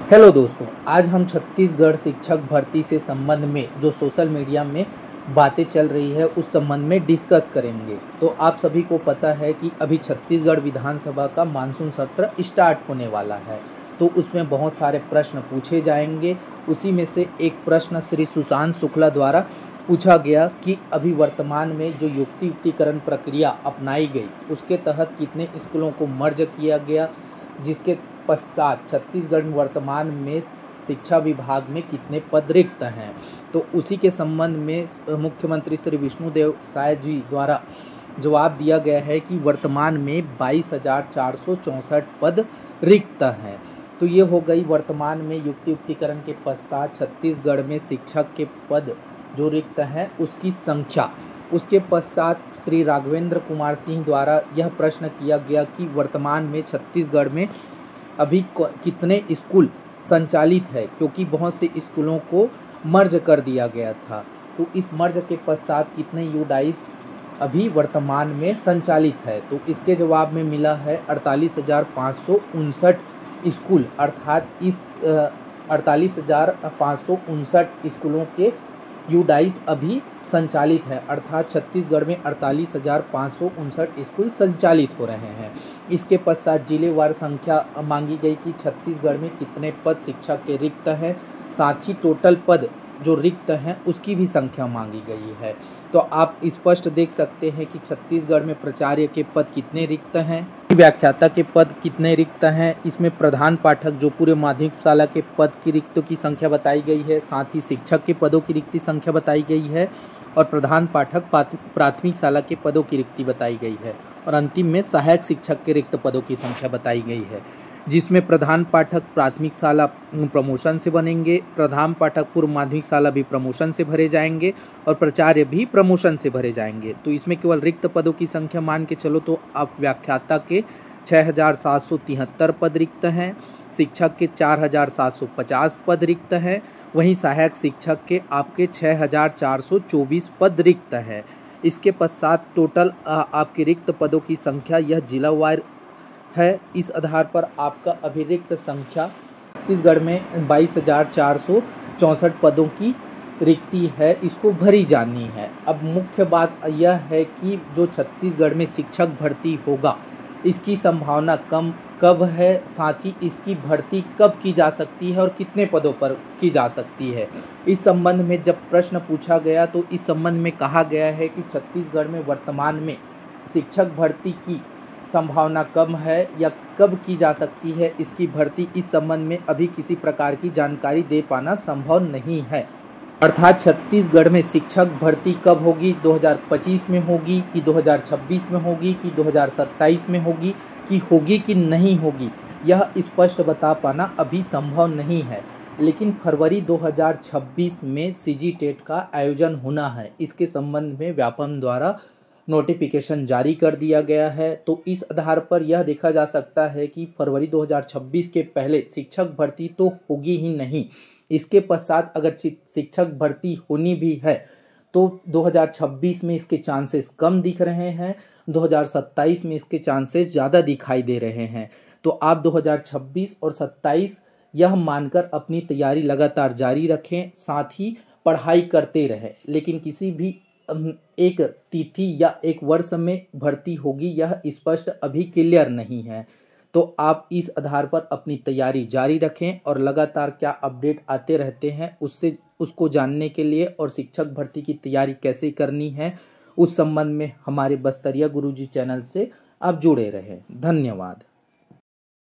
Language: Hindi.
हेलो दोस्तों, आज हम छत्तीसगढ़ शिक्षक भर्ती से संबंध में जो सोशल मीडिया में बातें चल रही है उस संबंध में डिस्कस करेंगे। तो आप सभी को पता है कि अभी छत्तीसगढ़ विधानसभा का मानसून सत्र स्टार्ट होने वाला है, तो उसमें बहुत सारे प्रश्न पूछे जाएंगे। उसी में से एक प्रश्न श्री सुशांत शुक्ला द्वारा पूछा गया कि अभी वर्तमान में जो युक्तिकरण प्रक्रिया अपनाई गई उसके तहत कितने स्कूलों को मर्ज किया गया, जिसके पश्चात छत्तीसगढ़ में वर्तमान में शिक्षा विभाग में कितने पद रिक्त हैं। तो उसी के संबंध में मुख्यमंत्री श्री विष्णुदेव साय जी द्वारा जवाब दिया गया है कि वर्तमान में 22,464 पद रिक्त हैं। तो ये हो गई वर्तमान में युक्तिकरण के पश्चात छत्तीसगढ़ में शिक्षक के पद जो रिक्त हैं उसकी संख्या। उसके पश्चात श्री राघवेंद्र कुमार सिंह द्वारा यह प्रश्न किया गया कि वर्तमान में छत्तीसगढ़ में अभी कितने स्कूल संचालित है, क्योंकि बहुत से स्कूलों को मर्ज कर दिया गया था। तो इस मर्ज के पश्चात कितने यूडाइस अभी वर्तमान में संचालित है। तो इसके जवाब में मिला है 48,559 स्कूल, अर्थात इस 48,559 स्कूलों के यूडाइस अभी संचालित है, अर्थात छत्तीसगढ़ में 48,559 स्कूल संचालित हो रहे हैं। इसके पश्चात जिलेवार संख्या मांगी गई कि छत्तीसगढ़ में कितने पद शिक्षक के रिक्त हैं, साथ ही टोटल पद जो रिक्त हैं उसकी भी संख्या मांगी गई है। तो आप स्पष्ट देख सकते हैं कि छत्तीसगढ़ में प्राचार्य के पद कितने रिक्त हैं, व्याख्याता के पद कितने रिक्त हैं, इसमें प्रधान पाठक जो पूरे माध्यमिक शाला के पद की रिक्तों की संख्या बताई गई है, साथ ही शिक्षक के पदों की रिक्ति संख्या बताई गई है, और प्रधान पाठक प्राथमिक शाला के पदों की रिक्ति बताई गई है, और अंतिम में सहायक शिक्षक के रिक्त पदों की संख्या बताई गई है, जिसमें प्रधान पाठक प्राथमिक शाला प्रमोशन से बनेंगे, प्रधान पाठक पूर्व माध्यमिक शाला भी प्रमोशन से भरे जाएंगे, और प्राचार्य भी प्रमोशन से भरे जाएंगे। तो इसमें केवल रिक्त पदों की संख्या मान के चलो तो आप व्याख्याता के 6,773 पद रिक्त हैं, शिक्षक के 4,750 पद रिक्त हैं, वहीं सहायक शिक्षक के आपके 6,424 पद रिक्त हैं। इसके पश्चात टोटल आपके रिक्त पदों की संख्या यह जिलावार है। इस आधार पर आपका अभिरिक्त संख्या छत्तीसगढ़ में 22,464 पदों की रिक्ति है, इसको भरी जानी है। अब मुख्य बात यह है कि जो छत्तीसगढ़ में शिक्षक भर्ती होगा इसकी संभावना कब है, साथ ही इसकी भर्ती कब की जा सकती है और कितने पदों पर की जा सकती है। इस संबंध में जब प्रश्न पूछा गया तो इस संबंध में कहा गया है कि छत्तीसगढ़ में वर्तमान में शिक्षक भर्ती की संभावना कम है या कब की जा सकती है इसकी भर्ती, इस संबंध में अभी किसी प्रकार की जानकारी दे पाना संभव नहीं है। अर्थात छत्तीसगढ़ में शिक्षक भर्ती कब होगी, 2025 में होगी कि 2026 में होगी कि 2027 में होगी कि नहीं होगी, यह स्पष्ट बता पाना अभी संभव नहीं है। लेकिन फरवरी 2026 में सीजी टेट का आयोजन होना है, इसके संबंध में व्यापम द्वारा नोटिफिकेशन जारी कर दिया गया है। तो इस आधार पर यह देखा जा सकता है कि फरवरी 2026 के पहले शिक्षक भर्ती तो होगी ही नहीं। इसके पश्चात अगर शिक्षक भर्ती होनी भी है तो 2026 में इसके चांसेस कम दिख रहे हैं, 2027 में इसके चांसेस ज़्यादा दिखाई दे रहे हैं। तो आप 2026 और 27 यह मानकर अपनी तैयारी लगातार जारी रखें, साथ ही पढ़ाई करते रहें। लेकिन किसी भी एक तिथि या एक वर्ष में भर्ती होगी यह स्पष्ट अभी क्लियर नहीं है। तो आप इस आधार पर अपनी तैयारी जारी रखें और लगातार क्या अपडेट आते रहते हैं उसको जानने के लिए और शिक्षक भर्ती की तैयारी कैसे करनी है उस संबंध में हमारे बस्तरिया गुरुजी चैनल से आप जुड़े रहें। धन्यवाद।